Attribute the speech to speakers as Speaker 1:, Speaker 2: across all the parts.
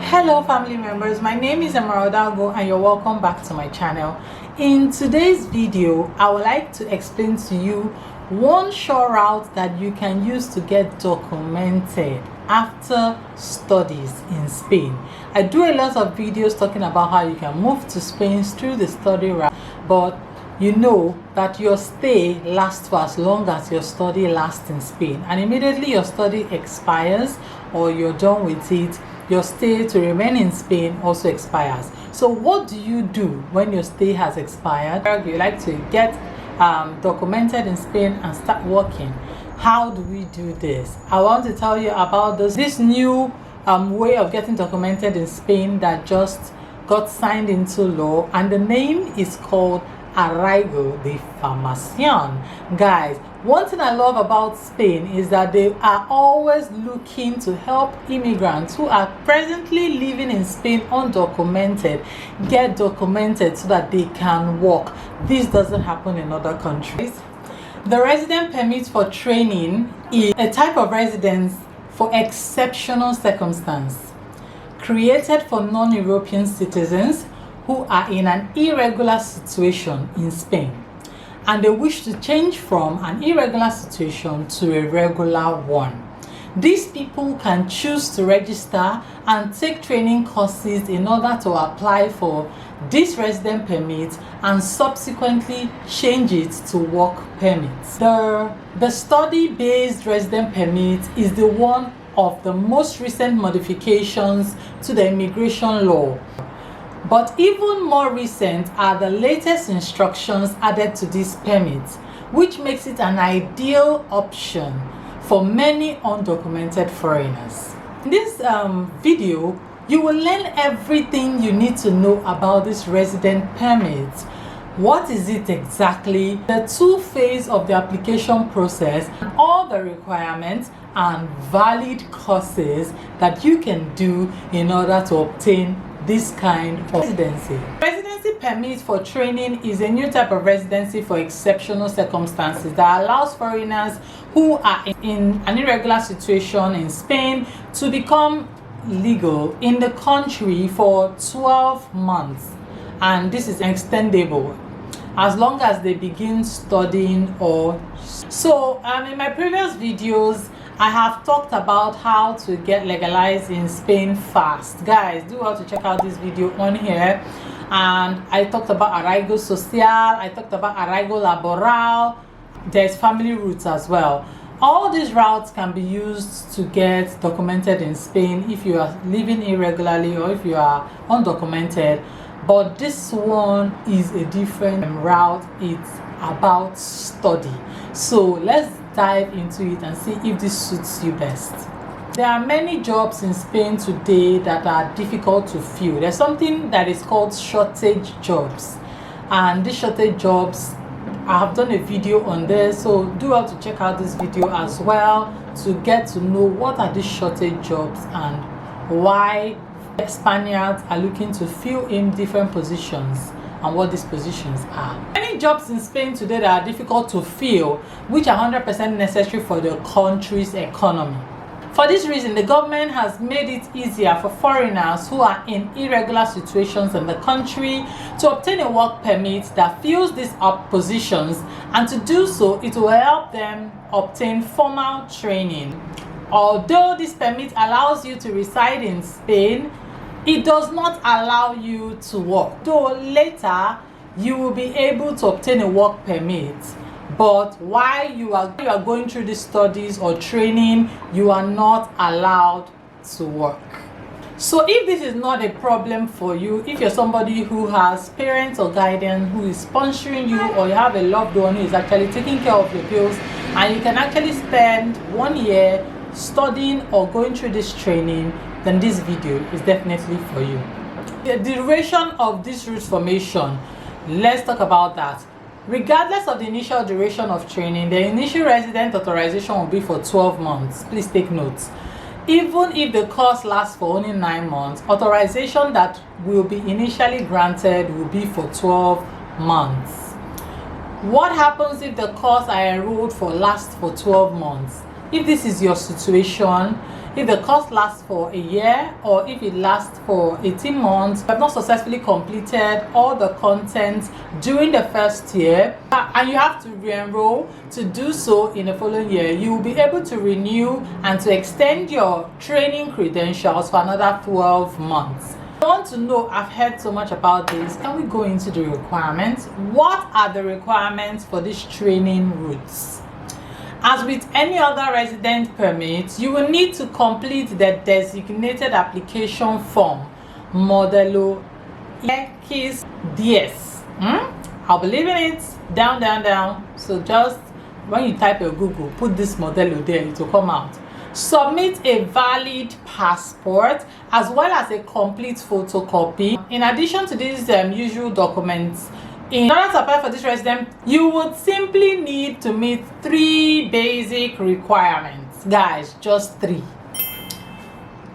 Speaker 1: Hello family members, my name is Arraigo and you're welcome back to my channel. In today's video, I would like to explain to you one sure route that you can use to get documented after studies in Spain. I do a lot of videos talking about how you can move to Spain through the study route, but you know that your stay lasts for as long as your study lasts in Spain, and immediately your study expires or you're done with it, your stay to remain in Spain also expires. So what do you do when your stay has expired? You like to get documented in Spain and start working. How do we do this? I want to tell you about this new way of getting documented in Spain that just got signed into law, and the name is called Arraigo de Formación. Guys, one thing I love about Spain is that they are always looking to help immigrants who are presently living in Spain undocumented get documented so that they can work. This doesn't happen in other countries. The resident permit for training is a type of residence for exceptional circumstance created for non-European citizens who are in an irregular situation in Spain and they wish to change from an irregular situation to a regular one. These people can choose to register and take training courses in order to apply for this resident permit and subsequently change it to work permits. The study-based resident permit is the one of the most recent modifications to the immigration law. But even more recent are the latest instructions added to this permit, which makes it an ideal option for many undocumented foreigners. In this video, you will learn everything you need to know about this resident permit. What is it exactly? The two phases of the application process, all the requirements and valid courses that you can do in order to obtain this kind of residency. Residency permit for training is a new type of residency for exceptional circumstances that allows foreigners who are in an irregular situation in Spain to become legal in the country for 12 months, and this is extendable as long as they begin studying or so. In my previous videos I have talked about how to get legalized in Spain fast. Guys, do want to check out this video on here. And I talked about Arraigo Social, I talked about Arraigo Laboral. There's family routes as well. All these routes can be used to get documented in Spain if you are living irregularly or if you are undocumented. But this one is a different route. It's about study. So let's dive into it and see if this suits you best. There are many jobs in Spain today that are difficult to fill. There's something that is called shortage jobs, and these shortage jobs, I have done a video on this, so do have to check out this video as well to get to know what are these shortage jobs and why Spaniards are looking to fill in different positions and what these positions are. Many jobs in Spain today that are difficult to fill, which are 100% necessary for the country's economy. For this reason, the government has made it easier for foreigners who are in irregular situations in the country to obtain a work permit that fills these up positions, and to do so, it will help them obtain formal training. Although this permit allows you to reside in Spain, it does not allow you to work. Though later you will be able to obtain a work permit, but while you are going through the studies or training, you are not allowed to work. So if this is not a problem for you, if you're somebody who has parents or guardian who is sponsoring you, or you have a loved one who is actually taking care of your bills, and you can actually spend 1 year studying or going through this training, then this video is definitely for you. The duration of this route formation, let's talk about that. Regardless of the initial duration of training, the initial resident authorization will be for 12 months. Please take note. Even if the course lasts for only 9 months, authorization that will be initially granted will be for 12 months. What happens if the course I enrolled for lasts for 12 months? If this is your situation, If the course lasts for a year or if it lasts for 18 months, you have not successfully completed all the content during the first year and you have to re-enroll to do so in the following year, you will be able to renew and to extend your training credentials for another 12 months. I want to know, I've heard so much about this. Can we go into the requirements? What are the requirements for these training routes? As with any other resident permit, you will need to complete the designated application form, Modelo X DS. I'll be leaving it down. So just when you type your Google, put this Modelo there, it will come out. Submit a valid passport as well as a complete photocopy. In addition to these usual documents, in order to apply for this resident, you would simply need to meet 3 basic requirements. Guys, just 3.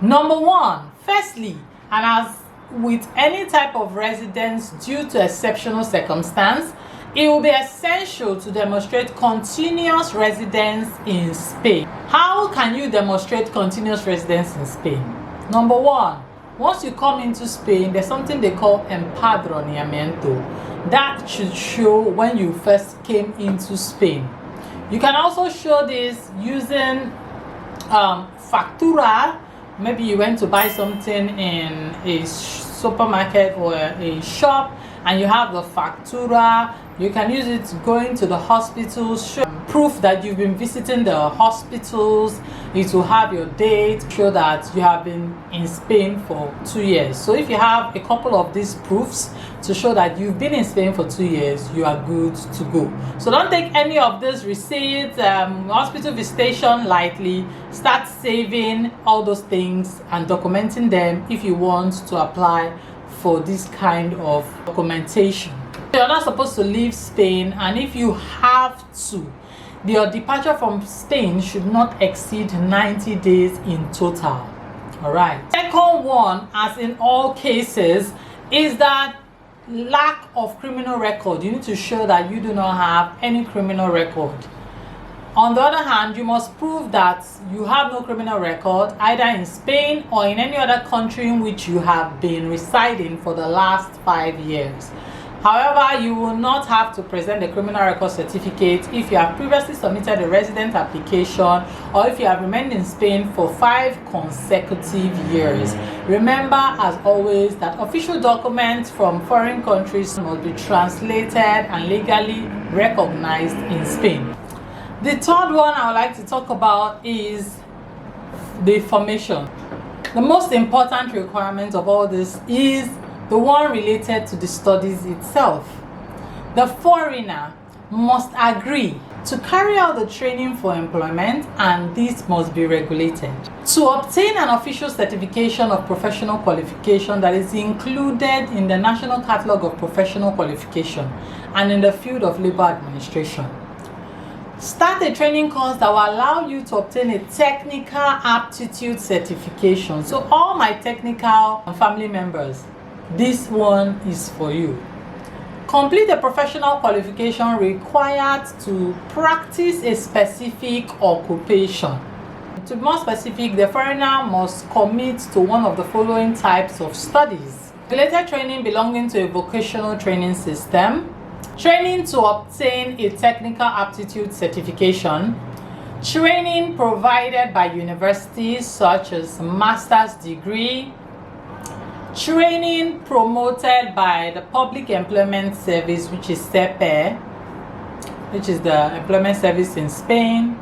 Speaker 1: Number 1, firstly, and as with any type of residence due to exceptional circumstance, it will be essential to demonstrate continuous residence in Spain. How can you demonstrate continuous residence in Spain? Number 1, once you come into Spain, there's something they call empadronamiento. That should show when you first came into Spain. You can also show this using factura. Maybe you went to buy something in a supermarket or a shop and you have the factura. You can use it going to the hospitals, show proof that you've been visiting the hospitals. It will have your date, show that you have been in Spain for 2 years. So if you have a couple of these proofs to show that you've been in Spain for 2 years, you are good to go. So don't take any of these receipts, hospital visitation lightly. Start saving all those things and documenting them if you want to apply for this kind of documentation. You're not supposed to leave Spain, and if you have to, your departure from Spain should not exceed 90 days in total. All right. Second one, as in all cases, is that lack of criminal record. You need to show that you do not have any criminal record. On the other hand, you must prove that you have no criminal record either in Spain or in any other country in which you have been residing for the last 5 years. However, you will not have to present a criminal record certificate if you have previously submitted a resident application or if you have remained in Spain for 5 consecutive years. Remember, as always, that official documents from foreign countries must be translated and legally recognized in Spain. The third one I would like to talk about is the formation. The most important requirement of all this is the one related to the studies itself. The foreigner must agree to carry out the training for employment, and this must be regulated. To obtain an official certification of professional qualification that is included in the National Catalogue of Professional Qualification and in the field of labor administration. Start a training course that will allow you to obtain a technical aptitude certification. So all my technical family members, this one is for you. Complete a professional qualification required to practice a specific occupation. To be more specific, the foreigner must commit to one of the following types of studies: related training belonging to a vocational training system, training to obtain a technical aptitude certification, training provided by universities such as master's degree, training promoted by the Public Employment Service, which is SEPE, which is the employment service in Spain,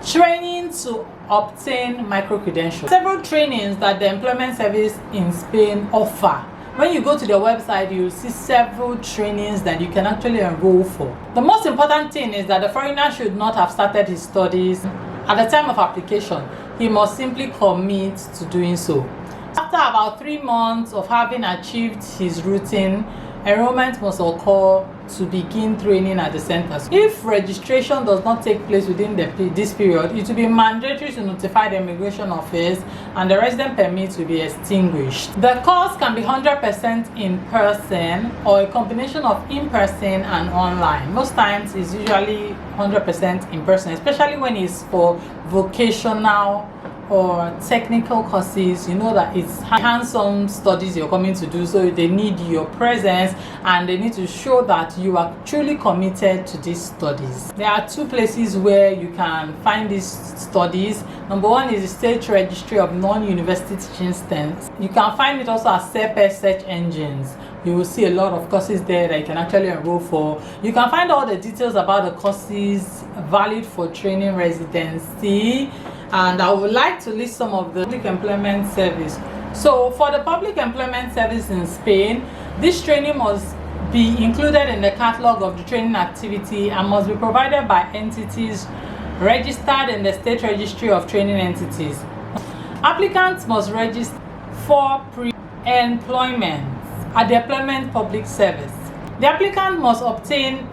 Speaker 1: training to obtain micro-credentials. Several trainings that the employment service in Spain offer. When you go to their website, you'll see several trainings that you can actually enroll for. The most important thing is that the foreigner should not have started his studies at the time of application. He must simply commit to doing so. After about 3 months of having achieved his routine, enrollment must occur to begin training at the centers. If registration does not take place within this period, it will be mandatory to notify the immigration office and the resident permit will be extinguished. The course can be 100% in person or a combination of in person and online. Most times it's usually 100% in person, especially when it's for vocational or technical courses, you know that it's hands-on studies you're coming to do, so they need your presence and they need to show that you are truly committed to these studies. There are two places where you can find these studies. Number one is the State Registry of Non-University Teaching Stands. You can find it also as SEPE search engines. You will see a lot of courses there that you can actually enroll for. You can find all the details about the courses valid for training residency, and I would like to list some of the public employment service. So for the public employment service in Spain, this training must be included in the catalog of the training activity and must be provided by entities registered in the State Registry of Training Entities. Applicants must register for pre-employment at the Employment Public Service. The applicant must obtain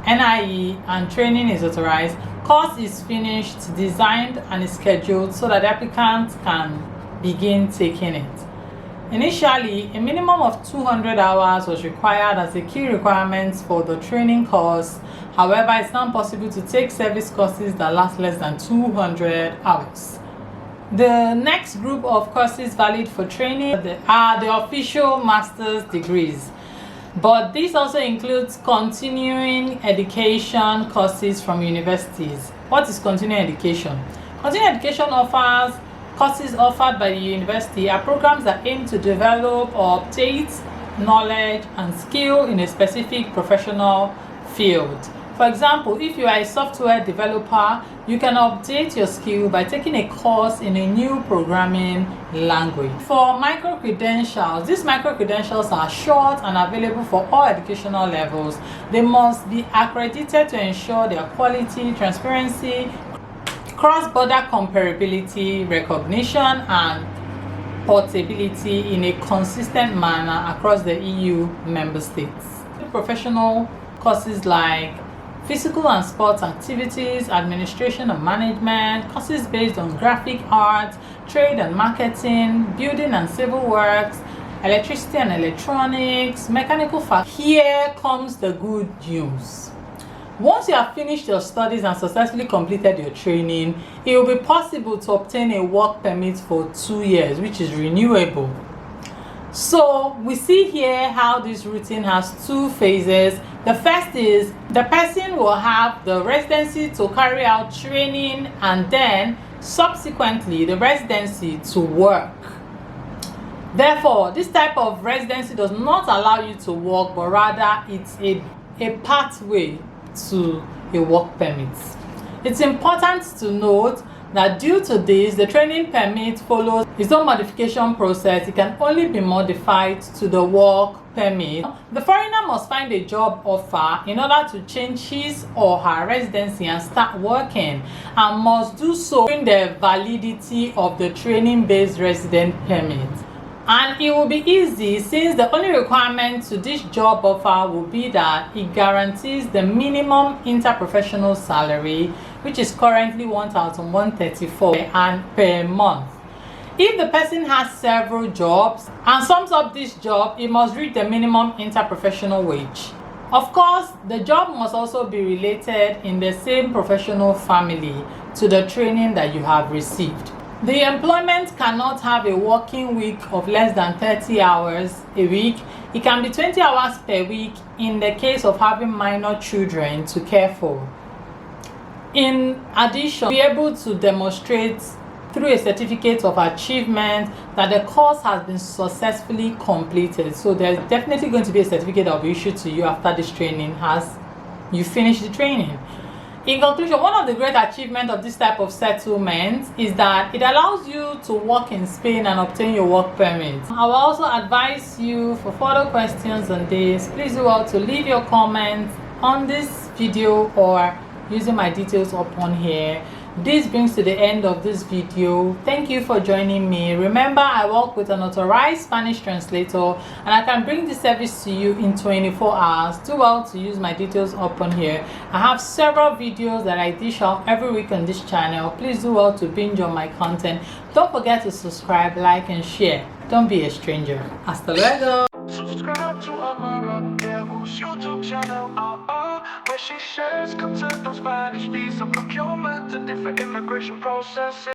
Speaker 1: NIE and training is authorized. Course is finished, designed and is scheduled so that the applicant can begin taking it. Initially, a minimum of 200 hours was required as a key requirement for the training course. However, it's not possible to take service courses that last less than 200 hours. The next group of courses valid for training are the official master's degrees. But this also includes continuing education courses from universities. What is continuing education? Continuing education offers courses offered by the university are programs that aim to develop or update knowledge and skill in a specific professional field. For example, if you are a software developer, you can update your skill by taking a course in a new programming language. For micro-credentials, these micro-credentials are short and available for all educational levels. They must be accredited to ensure their quality, transparency, cross-border comparability, recognition, and portability in a consistent manner across the EU member states. Professional courses like physical and sports activities, administration and management, courses based on graphic art, trade and marketing, building and civil works, electricity and electronics, mechanical Here comes the good news. Once you have finished your studies and successfully completed your training, it will be possible to obtain a work permit for 2 years, which is renewable. So we see here how this routine has two phases. The first is the person will have the residency to carry out training and then subsequently the residency to work. Therefore, this type of residency does not allow you to work, but rather it's a pathway to a work permit. It's important to note that due to this, the training permit follows its own modification process. It can only be modified to the work permit. The foreigner must find a job offer in order to change his or her residency and start working, and must do so during the validity of the training-based resident permit. And it will be easy since the only requirement to this job offer will be that it guarantees the minimum interprofessional salary, which is currently 1,134 per month. If the person has several jobs and sums up this job, it must reach the minimum interprofessional wage. Of course, the job must also be related in the same professional family to the training that you have received. The employment cannot have a working week of less than 30 hours a week. It can be 20 hours per week in the case of having minor children to care for. In addition, be able to demonstrate through a certificate of achievement that the course has been successfully completed. So there's definitely going to be a certificate that will be issued to you after this training as you finish the training. In conclusion, one of the great achievements of this type of settlement is that it allows you to work in Spain and obtain your work permit. I will also advise you, for further questions on this, please do well to leave your comments on this video or using my details up on here. This brings to the end of this video. Thank you for joining me. Remember, I work with an authorized Spanish translator and I can bring this service to you in 24 hours. Do well to use my details up on here. I have several videos that I dish out every week on this channel. Please do well to binge on my content. Don't forget to subscribe, like and share. Don't be a stranger. Hasta luego.
Speaker 2: Subscribe to Arraigo's YouTube channel, where she shares content on Spanish visa procurement and different immigration processes.